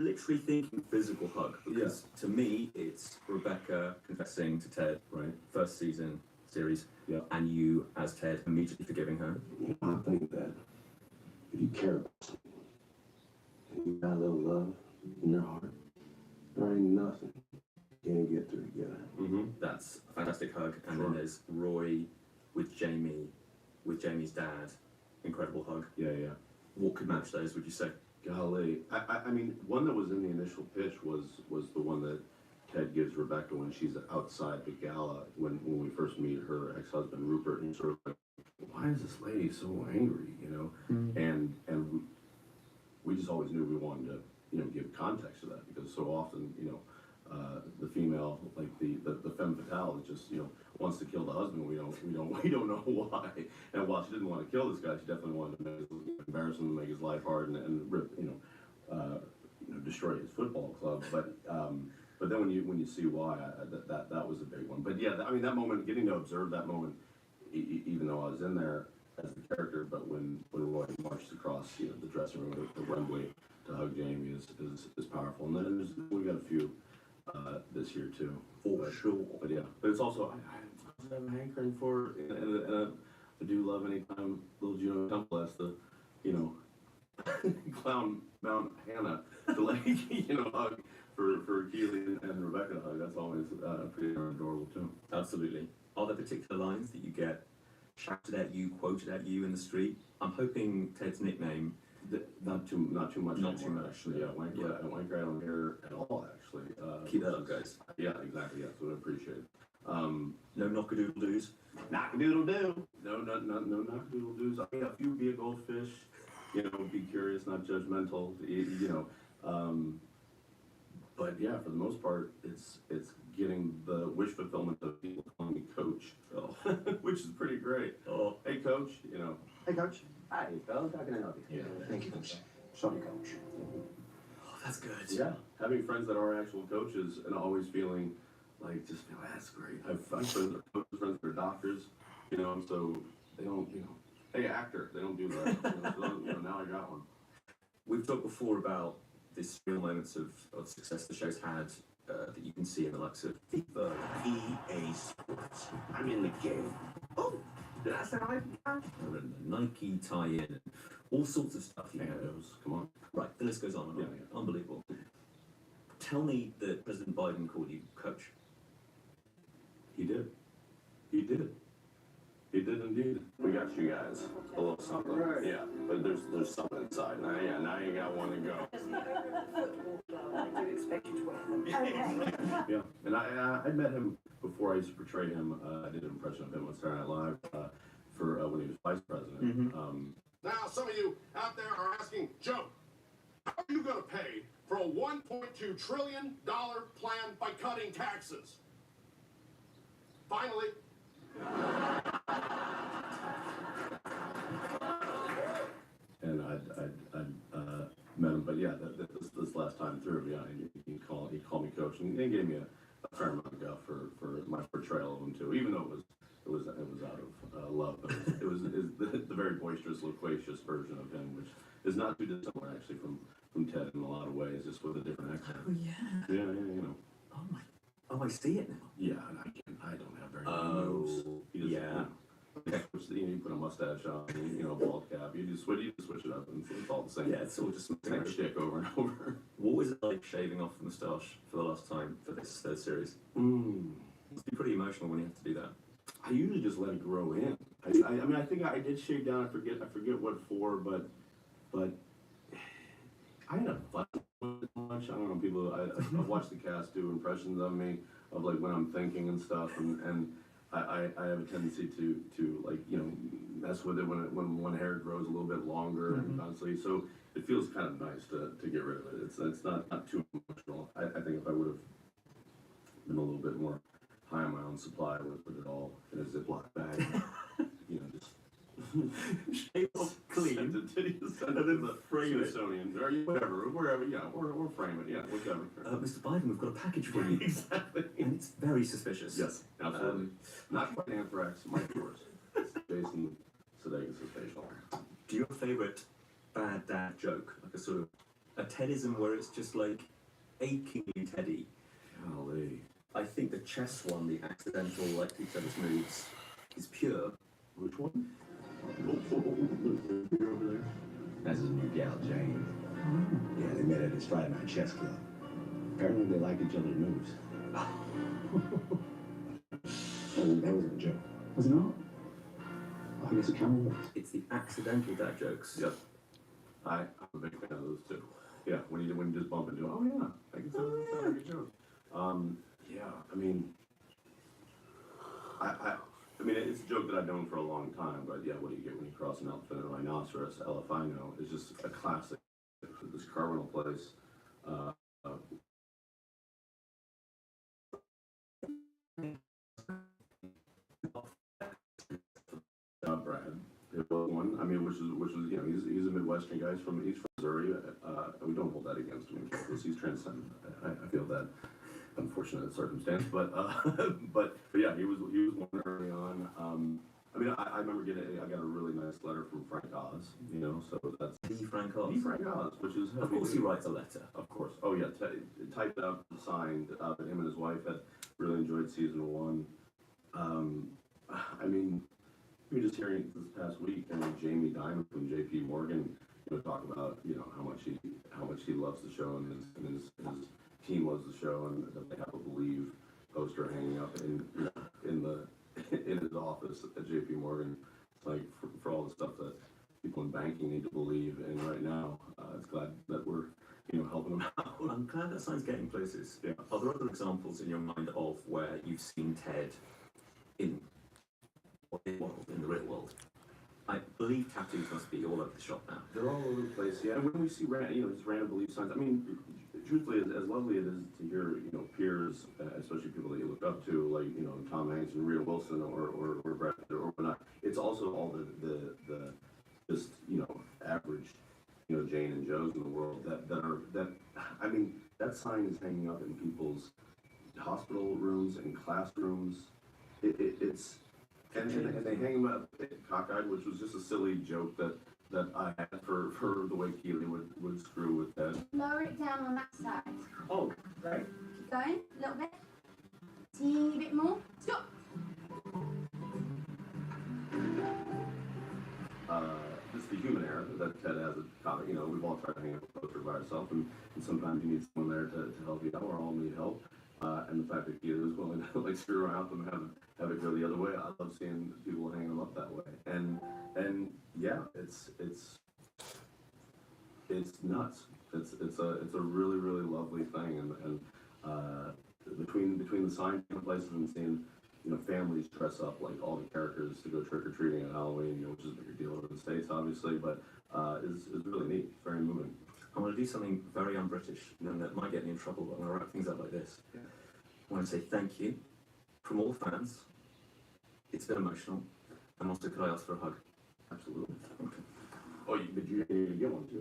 literally thinking physical hug because to me it's Rebecca confessing to Ted, right? First season series, and you as Ted immediately forgiving her. I think that if you care about something and you got a little love in your heart, there ain't nothing you can't get through together. That's a fantastic hug. And then there's Roy with Jamie, with Jamie's dad. Incredible hug. Yeah. What could match those, would you say? Golly. I mean, one that was in the initial pitch was the one that Ted gives Rebecca when she's outside the gala, when we first meet her ex-husband, Rupert, and sort of like, why is this lady so angry, you know? And we just always knew we wanted to, you know, give context to that, because so often, you know, the female, like the femme fatale, is just, you know, wants to kill the husband. We don't know why. And while she didn't want to kill this guy, she definitely wanted to embarrass him, make his life hard, and rip, destroy his football club. But then when you see why, that was a big one. But yeah, I mean, that moment, getting to observe that moment, even though I was in there as the character, but when Roy marched across, you know, the dressing room at Wembley to hug Jamie is powerful. And then we got a few this year too, for sure. But yeah, but it's also I have a hankering for, and I do love anytime little Juno Temple has to, you know, clown Mount Hannah to, like, you know, hug for Keely and Rebecca to hug. That's always pretty adorable too. Absolutely. Are there particular lines that you get shouted at you, quoted at you in the street? I'm hoping Ted's nickname. Not too much. Not too much. Actually, yeah. Wanker, I don't hear at all. Actually, keep that up, guys. Yeah, exactly. Yeah, that's what I appreciate. No knock-a-doodle-doos. Knock-a-doodle-doo. No knock-a-doodle-doos. I mean, a few be a goldfish. You know, be curious, not judgmental. You know, but yeah, for the most part, it's getting the wish fulfillment of people calling me coach, which is pretty great. Oh, hey coach, you know. Hey coach. Hi, fellas. How can I help you? Yeah, thank you, coach. Sorry, coach. Oh, that's good. Yeah, having friends that are actual coaches and always feeling like, just feel, that's great. I've friends that are coaches, friends that are doctors, you know, so they don't, you know, hey, actor, they don't do that. You know, now I got one. We've talked before about these real moments of success the show's had that you can see in the likes of FIFA, EA Sports. I'm in the game. Oh, did I sound like that? And the Nike tie-in, and all sorts of stuff. You know, Come on. right, the list goes on and on. Yeah. Unbelievable. Tell me that President Biden called you coach. He did. He did. He did indeed. We got you guys a little something. Right. Yeah, but there's something inside. Now you got one to go. I do expect you to wear them. Yeah, and I met him before I used to portray him. I did an impression of him on Saturday Night Live for when he was vice president. Now, some of you out there are asking, Joe, how are you going to pay for a $1.2 trillion plan by cutting taxes? Finally. And I met him, but yeah, this last time through, yeah, he called me coach, and he gave me a fair amount of guff for my portrayal of him too, even though it was out of love, but it was the very boisterous, loquacious version of him, which is not too dissimilar actually from Ted in a lot of ways, just with a different accent. Oh yeah. Yeah, you know. Oh, I see it now. Yeah, and I don't have very many moves. Yeah. You put a mustache on, you know, a bald cap. You just switch it up, and it's all the same. Yeah, it's all just same shtick over and over. What was it like shaving off the moustache for the last time for this third series? It must be pretty emotional when you have to do that. I usually just let it grow in. I mean, I think I did shave down. I forget what for, but I had a fun much. I don't know. People, I watched the cast do impressions of me, of like when I'm thinking and stuff, and I have a tendency to like, you know, mess with it when one hair grows a little bit longer and constantly. So it feels kind of nice to get rid of it. It's not too emotional. I think if I would have been a little bit more high on my own supply, I would have put it all in a Ziploc bag. You know, just shave off clean, send it to the Smithsonian or whatever, wherever, yeah, or frame it, yeah, whichever. Mr. Biden, we've got a package for you. Exactly. And it's very suspicious. Yes, absolutely. Not quite anthrax, Mike yours. Jason Sudeikis' facial hair. Do you have a favourite bad dad joke? Like a sort of a Tedism where it's just like achingly Teddy. Golly. I think the chess one, the accidental, like each other's moves, is pure. Which one? You're over there. That's his new gal, Jane. Yeah, they met at this Friday night chess club. Apparently they like each other's moves. That wasn't a joke. Was it not? I guess it kind of was. It's the accidental dad jokes. Yep. I'm a big fan of those too. Yeah, when you just bump into, oh yeah, I can tell that's a good joke. Yeah, I mean, I mean, it's a joke that I've known for a long time, but yeah, what do you get when you cross an elephant and a rhinoceros? Elefino is just a classic. This Carbonal place. Brad. It was one. I mean, which is you know he's a Midwestern guy. He's from Missouri. We don't hold that against him because he's transcendent. I feel that unfortunate circumstance, but yeah, he was one early on. I mean, I remember I got a really nice letter from Frank Oz. You know, so that's The Frank Oz. the Frank Oz, which is Of course he writes a letter. Of course. Oh yeah, typed up, signed. Him and his wife had really enjoyed season 1. I mean. We were just hearing this past week, and Jamie Dimon from J.P. Morgan, talk about how much he loves the show, and his team loves the show, and that they have a Believe poster hanging up in his office at J.P. Morgan. It's like for all the stuff that people in banking need to believe in right now. It's glad that we're helping them out. I'm glad that sign's getting places. Yeah. Are there other examples in your mind of where you've seen Ted in the real world? I believe tattoos must be all over the shop now. They're all over the place, yeah. And when we see just random Believe signs, I mean, truthfully, as lovely it is to hear, peers, especially people that you look up to, like, Tom Hanks and Rita Wilson or Brad Pitt or whatnot. It's also all the just, average, Jane and Joes in the world I mean, that sign is hanging up in people's hospital rooms and classrooms. It's and they hang him up cockeyed, which was just a silly joke that I had for the way Keely would screw with Ted. Lower it down on that side. Oh, right. Keep going, a little bit. Teeny bit more. Stop. This is the human error that Ted has we've all tried to hang up a poster by ourselves, and sometimes you need someone there to help you out, or all need help. And the fact that Keely was willing to screw around with them and have it go the other way, I love seeing people hang them up that way. And yeah, it's nuts. It's a really, really lovely thing, and between the sign places and seeing families dress up like all the characters to go trick or treating at Halloween, which is a bigger deal over in the States, obviously, but is really neat. It's very moving. I'm going to do something very un-British, that might get me in trouble, but I'm going to wrap things up like this. Yeah. I want to say thank you from all fans. It's been emotional. And also, could I ask for a hug? Absolutely. Okay. Oh, but you get one too.